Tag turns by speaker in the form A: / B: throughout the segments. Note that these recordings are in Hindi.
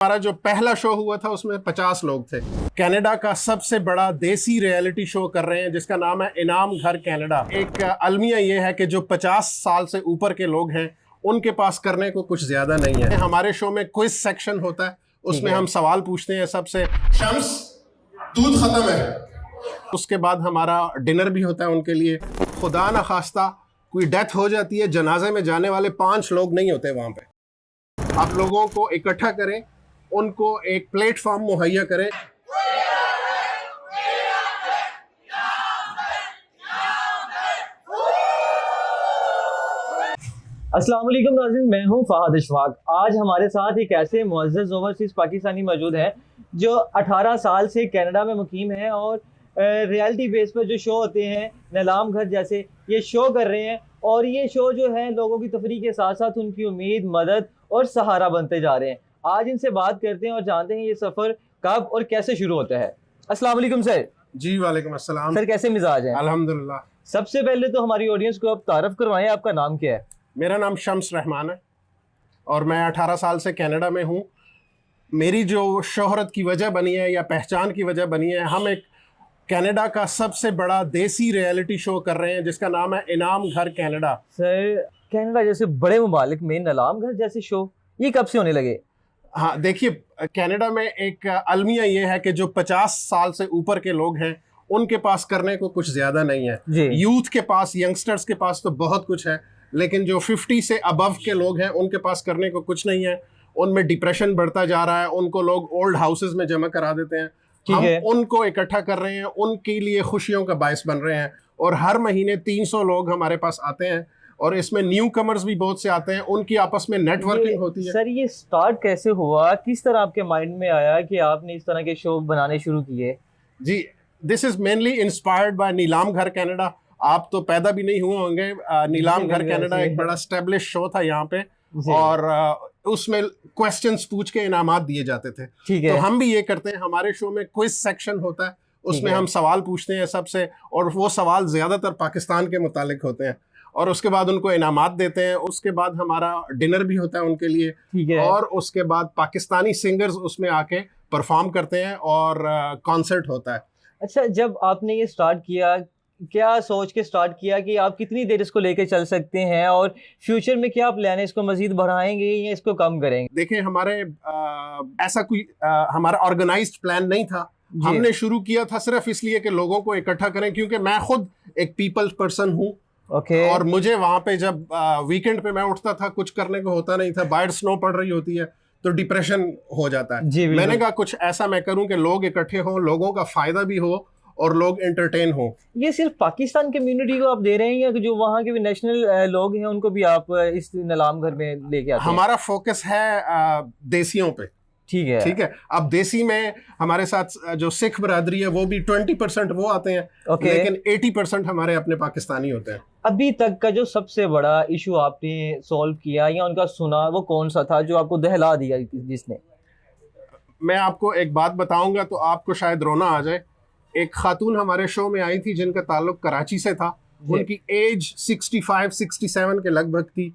A: हमारा जो पहला शो हुआ था उसमें 50 लोग थे। कनाडा का सबसे बड़ा देसी रियलिटी शो कर रहे हैं जिसका नाम है इनाम घर कनाडा। एक अलमिया ये है कि जो 50 साल से ऊपर के लोग हैं उनके पास करने को कुछ ज्यादा नहीं है। हमारे शो में क्विज सेक्शन होता है, उसमें हम सवाल पूछते हैं सबसे। शम्स, दूध खत्म है। उसके बाद हमारा डिनर भी होता है उनके लिए। खुदा न खास्ता कोई डेथ हो जाती है, जनाजे में जाने वाले 5 लोग नहीं होते वहां पे। आप लोगों को इकट्ठा करें, उनको एक प्लेटफॉर्म मुहैया करें।
B: अस्सलाम वालेकुम नाज़रीन, मैं हूं फहद अशफाक। आज हमारे साथ एक ऐसे मुअज़्ज़ज़ ओवरसीज़ पाकिस्तानी मौजूद हैं जो 18 साल से कनाडा में मुकीम हैं और रियलिटी बेस पर जो शो होते हैं नीलाम घर जैसे ये शो कर रहे हैं। और ये शो जो है लोगों की तफरीह के साथ साथ उनकी उम्मीद, मदद और सहारा बनते जा रहे हैं। आज इनसे बात करते हैं और जानते हैं ये सफ़र कब और कैसे शुरू होता है। अस्सलाम वालेकुम सर।
A: जी वालेकुम अस्सलाम
B: सर, कैसे मिजाज हैं?
A: अल्हम्दुलिल्लाह।
B: सबसे पहले तो हमारी ऑडियंस को आप तारफ़ करवाएं, आपका नाम क्या है?
A: मेरा नाम शम्स रहमान है और मैं 18 साल से कनाडा में हूँ। मेरी जो शोहरत की वजह बनी है या पहचान की वजह बनी है, हम एक कनाडा का सबसे बड़ा देसी रियलिटी शो कर रहे हैं जिसका नाम है इनाम घर कनाडा।
B: सर, कनाडा जैसे बड़े ममालिक में नीलाम घर जैसे शो ये कब से होने लगे?
A: हाँ देखिए, कनाडा में एक अलमिया ये है कि जो 50 साल से ऊपर के लोग हैं उनके पास करने को कुछ ज़्यादा नहीं है। यूथ के पास, यंगस्टर्स के पास तो बहुत कुछ है, लेकिन जो 50 से अबव के लोग हैं उनके पास करने को कुछ नहीं है। उनमें डिप्रेशन बढ़ता जा रहा है, उनको लोग ओल्ड हाउसेज में जमा करा देते हैं। हम उनको इकट्ठा कर रहे हैं, उनके लिए खुशियों का बायस बन रहे हैं। और हर महीने 300 लोग हमारे पास आते हैं और इसमें न्यू कमर्स भी बहुत से आते हैं, उनकी आपस में नेटवर्किंग होती है।
B: सर, ये स्टार्ट कैसे हुआ? किस तरह आपके माइंड में आया कि आपने इस तरह के शो बनाने शुरू किए?
A: जी, this is mainly inspired by Neelam Ghar Canada. आप तो पैदा भी नहीं हुए होंगे। नीलाम घर कनाडा एक बड़ा एस्टेब्लिश शो था यहाँ पे, और उसमें क्वेश्चंस पूछ के इनामात दिए जाते थे। तो हम भी ये करते हैं। हमारे शो में क्विज सेक्शन होता है, उसमें हम सवाल पूछते हैं सबसे, और वो सवाल ज्यादातर पाकिस्तान के मुतालिक होते हैं, और उसके बाद उनको इनामात देते हैं। उसके बाद हमारा डिनर भी होता है उनके लिए, और उसके बाद पाकिस्तानी सिंगर्स उसमें आके परफॉर्म करते हैं और कॉन्सर्ट होता है।
B: अच्छा, जब आपने ये स्टार्ट किया, क्या सोच के स्टार्ट किया कि आप कितनी देर इसको लेके चल सकते हैं, और फ्यूचर में क्या प्लान है? इसको मजीद बढ़ाएंगे या इसको कम करेंगे?
A: देखिए, हमारे ऐसा कोई हमारा ऑर्गेनाइज्ड प्लान नहीं था। हमने शुरू किया था सिर्फ इसलिए कि लोगों को इकट्ठा करें, क्योंकि मैं खुद एक पीपल्स पर्सन हूँ। और मुझे वहाँ पे जब वीकेंड पे मैं उठता था, कुछ करने को होता नहीं था, बाहर स्नो पड़ रही होती है तो डिप्रेशन हो जाता है। मैंने कहा कुछ ऐसा मैं करूं कि लोग इकट्ठे हों, लोगों का फायदा भी हो और लोग एंटरटेन हो।
B: ये सिर्फ पाकिस्तान कम्युनिटी को आप दे रहे हैं या जो वहाँ के भी नेशनल लोग हैं उनको भी आप इस नीलाम घर में लेके आते हैं?
A: हमारा फोकस है देसियों पे। ठीक है। अब देसी में हमारे साथ जो सिख बरादरी है वो भी 20% वो आते हैं, लेकिन 80% हमारे अपने पाकिस्तानी होते हैं।
B: अभी तक का जो सबसे बड़ा इशू आपने सॉल्व किया या उनका सुना, वो कौन सा था जो आपको दहला दिया जिसने?
A: मैं आपको एक बात बताऊंगा तो आपको शायद रोना आ जाए। एक खातून हमारे शो में आई थी जिनका ताल्लुक कराची से था। उनकी एज 65-67 के लगभग थी।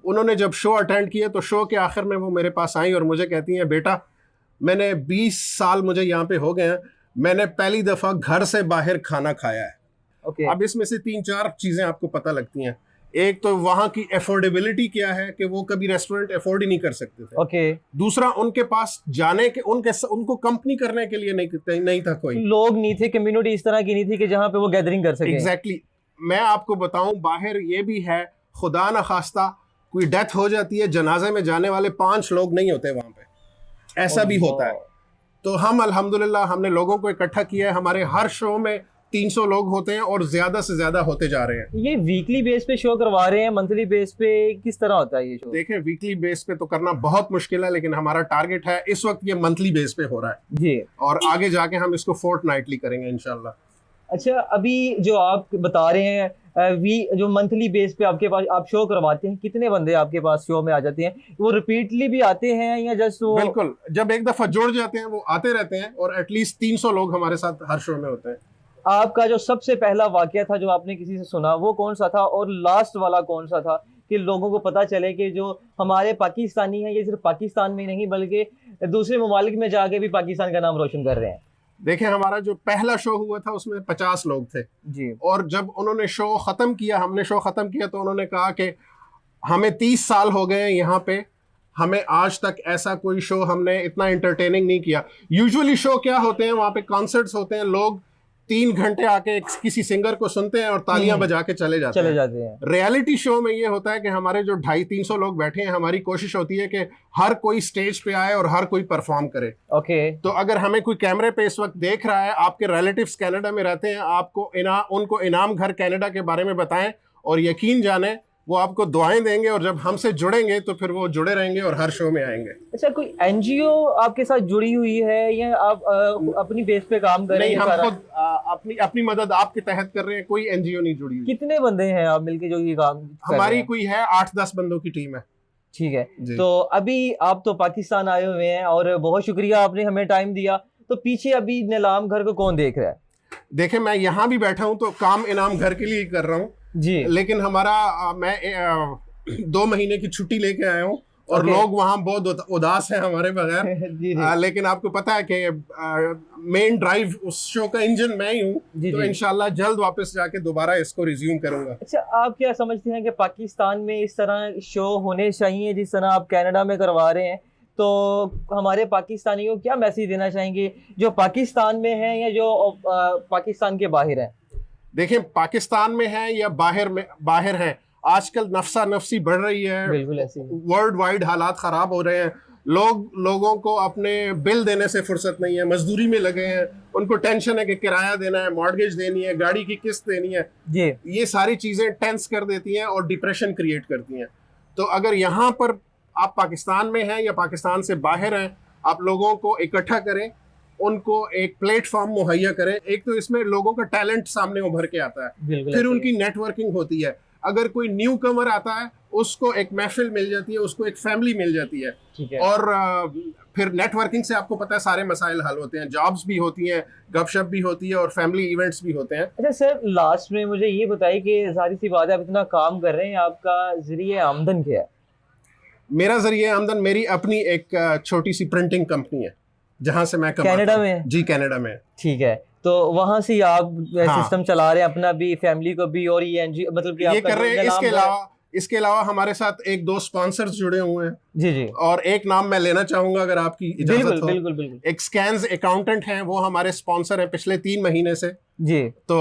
A: उन्होंने जब शो अटेंड किया तो शो के आखिर में वो मेरे पास आई और मुझे कहती हैं, बेटा मैंने 20 साल मुझे यहाँ पे हो गए हैं, मैंने पहली दफ़ा घर से बाहर खाना खाया है। अब इसमें से 3-4 चीज़ें आपको पता लगती हैं। एक तो वहाँ की एफोर्डेबिलिटी क्या है कि वो कभी रेस्टोरेंट अफोर्ड ही नहीं कर सकते थे। दूसरा, उनके पास जाने के उनको कंपनी करने के लिए नहीं था, कोई
B: लोग नहीं थे, कम्युनिटी इस तरह की नहीं थी कि जहाँ पे वो गैदरिंग कर सके।
A: एग्जैक्टली। मैं आपको बताऊं, बाहर ये भी है, खुदा न खास्ता कोई डेथ हो जाती है, जनाजे में जाने वाले 5 लोग नहीं होते वहां पे, ऐसा भी होता है। तो हम अल्हम्दुलिल्लाह हमने लोगों को इकट्ठा किया है। हमारे हर शो में 300 लोग होते हैं और ज्यादा से ज्यादा होते जा रहे हैं।
B: ये वीकली बेस पे शो करवा रहे हैं, मंथली बेस पे किस तरह होता है ये शो?
A: देखें, वीकली बेस पे तो करना बहुत मुश्किल है, लेकिन हमारा टारगेट है इस वक्त ये मंथली बेस पे हो रहा है
B: जी, और
A: आगे जाके हम इसको फोर्टनाइटली करेंगे इंशाल्लाह।
B: अच्छा, अभी जो आप बता रहे हैं जो मंथली बेस पे आपके पास आप शो करवाते हैं, कितने बंदे आपके पास शो में आ जाते हैं? वो रिपीटली भी आते हैं या जस्ट वो?
A: बिल्कुल, जब एक दफा जुड़ जाते हैं वो आते रहते हैं, और एटलीस्ट 300 लोग हमारे साथ हर शो में होते हैं।
B: आपका जो सबसे पहला वाकया था जो आपने किसी से सुना, वो कौन सा था, और लास्ट वाला कौन सा था कि लोगों को पता चले कि जो हमारे पाकिस्तानी हैं ये सिर्फ पाकिस्तान में ही नहीं बल्कि दूसरे ममालिक में जाके भी पाकिस्तान का नाम रोशन कर रहे हैं।
A: देखें, हमारा जो पहला शो हुआ था उसमें 50 लोग थे
B: जी।
A: और जब उन्होंने शो ख़त्म किया, हमने शो ख़त्म किया, तो उन्होंने कहा कि हमें 30 साल हो गए हैं यहाँ पे, हमें आज तक ऐसा कोई शो हमने इतना एंटरटेनिंग नहीं किया। यूजुअली शो क्या होते हैं, वहाँ पे कॉन्सर्ट्स होते हैं, लोग 3 घंटे आके किसी सिंगर को सुनते हैं और तालियां बजा के चले जाते हैं। रियलिटी शो में ये होता है कि हमारे जो 250-300 लोग बैठे हैं, हमारी कोशिश होती है कि हर कोई स्टेज पे आए और हर कोई परफॉर्म करे।
B: ओके।
A: तो अगर हमें कोई कैमरे पे इस वक्त देख रहा है, आपके रिलेटिव्स कनाडा में रहते हैं, आपको उनको इनाम घर कनाडा के बारे में बताएं और यकीन जाने वो आपको दुआएं देंगे और जब हमसे जुड़ेंगे तो फिर वो जुड़े रहेंगे और हर शो में आएंगे।
B: अच्छा, कोई एनजीओ आपके साथ जुड़ी हुई है या आप अपनी बेस पे काम कर रहे हैं?
A: नहीं, हम खुद अपनी मदद आपके तहत कर रहे हैं, कोई एनजीओ नहीं जुड़ी हुई।
B: कितने बंदे हैं आप मिलके जो ये काम कर
A: हमारी
B: रहे हैं?
A: कोई है 8-10 बंदों की टीम है।
B: ठीक है। तो अभी आप तो पाकिस्तान आए हुए हैं और बहुत शुक्रिया आपने हमें टाइम दिया। तो पीछे अभी नीलाम घर को कौन देख रहा है?
A: देखें, मैं यहाँ भी बैठा हूँ तो काम इनाम घर के लिए कर रहा हूँ
B: जी,
A: लेकिन मैं 2 महीने की छुट्टी लेके आया हूँ और लोग वहाँ बहुत उदास हैं हमारे बगैर। लेकिन आपको पता है कि मेन ड्राइव उस शो का इंजन मैं ही हूँ, तो इंशाल्लाह जल्द वापस जाके दोबारा इसको रिज्यूम करूंगा।
B: अच्छा, आप क्या समझते हैं कि पाकिस्तान में इस तरह शो होने चाहिए जिस तरह आप कनाडा में करवा रहे हैं? तो हमारे पाकिस्तानियों को क्या मैसेज देना चाहेंगे जो पाकिस्तान में हैं या जो पाकिस्तान के बाहर हैं?
A: देखें, पाकिस्तान में है या बाहर है, आजकल नफसा नफसी बढ़ रही है,
B: बिल्कुल ऐसी
A: वर्ल्ड वाइड हालात खराब हो रहे हैं। लोगों को अपने बिल देने से फुर्सत नहीं है, मजदूरी में लगे हैं, उनको टेंशन है कि किराया देना है, मॉर्गेज देनी है, गाड़ी की किस्त देनी है जी। ये सारी चीजें टेंस कर देती हैं और डिप्रेशन क्रिएट करती हैं। तो अगर यहाँ पर आप पाकिस्तान में हैं या पाकिस्तान से बाहर हैं, आप लोगों को इकट्ठा करें, उनको एक प्लेटफॉर्म मुहैया करें। एक तो इसमें लोगों का टैलेंट सामने उभर के आता है, फिर उनकी नेटवर्किंग होती है। अगर कोई न्यू कमर आता है उसको एक महफिल मिल जाती है, उसको एक फैमिली मिल जाती है और फिर नेटवर्किंग से आपको पता है सारे मसाइल हल होते हैं, जॉब्स भी होती हैं, गपशप भी होती है और फैमिली इवेंट्स भी होते हैं।
B: अच्छा सर, लास्ट में मुझे ये बताइए कि सारी सी बात है, आप इतना काम कर रहे हैं, आपका जरिए आमदन क्या है?
A: मेरा जरिए आमदन मेरी अपनी एक छोटी सी प्रिंटिंग कंपनी है जहां से मैं
B: कनाडा में? जी,
A: कनाडा में।
B: ठीक है, तो वहां से आप सिस्टम चला रहे हैं अपना भी, फैमिली को भी, और ये एनजीओ मतलब कि
A: ये कर रहे हैं। इसके अलावा हमारे साथ 1-2 स्पॉन्सर्स जुड़े हुए हैं जी, और एक नाम मैं लेना चाहूंगा अगर आपकी इजाजत हो। बिल्कुल। एक स्कैन्स अकाउंटेंट हैं, वो हमारे स्पॉन्सर हैं पिछले 3 महीने से जी। तो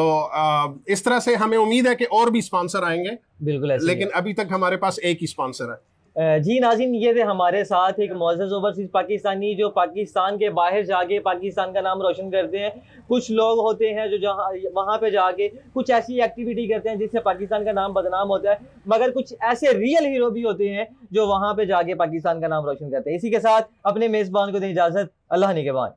A: इस तरह से हमें उम्मीद है कि और भी स्पॉन्सर आएंगे, बिल्कुल, लेकिन अभी तक हमारे पास एक ही स्पॉन्सर है।
B: जी नाज़रीन, ये थे हमारे साथ एक मुअज़्ज़ज़ ओवरसीज़ पाकिस्तानी जो पाकिस्तान के बाहर जाके पाकिस्तान का नाम रोशन करते हैं। कुछ लोग होते हैं जो जहाँ वहाँ पे जाके कुछ ऐसी एक्टिविटी करते हैं जिससे पाकिस्तान का नाम बदनाम होता है, मगर कुछ ऐसे रियल हीरो भी होते हैं जो वहाँ पे जाके पाकिस्तान का नाम रोशन करते हैं। इसी के साथ अपने मेज़बान को दें इजाज़त। अल्लाह निगहबान।